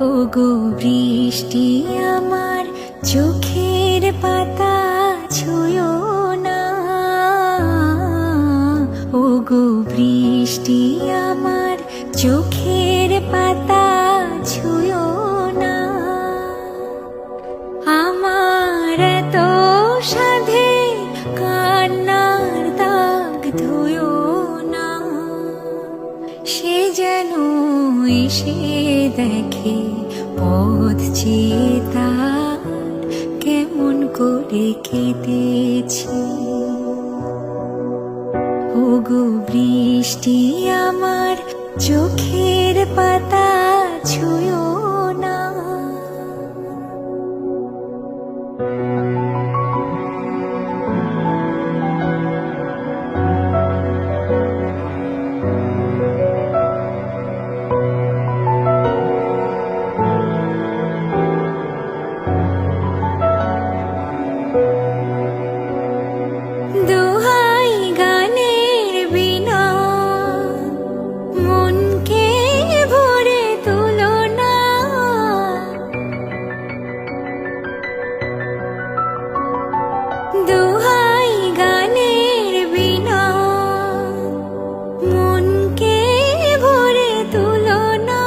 ওগো বৃষ্টি আমার চোখের পাতা ছুঁয়ো না। ওগো বৃষ্টি আমার চোখের পাতা ছুঁয়ো না। আমার এত সাধে কান্নার দাগ ধুয়ো না। সে যেন এসে দেখে পথ চেয়ে তার কেমন করে কেটেছি। ওগো বৃষ্টি আমার চোখের পাতা ছুঁয়ো না। দোহাই গানের বিনা মনকে ভরে তুলো না। দোহাই গানের বিনা মনকে ভরে তুলো না।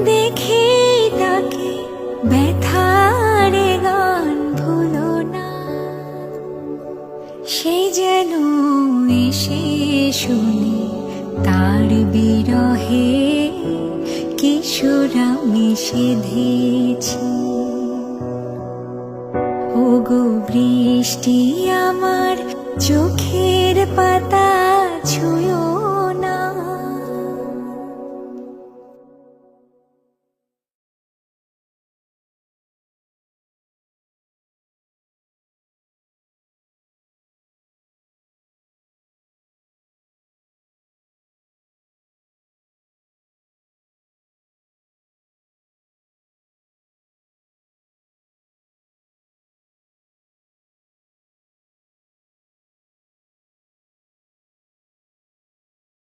দেখে তাকে ব্যথারে গান ভুলো না। সে যেন এসে শুনে তার বিরহে কিশোর আমি সেধেছি। ওগো বৃষ্টি আমার চোখের পাতা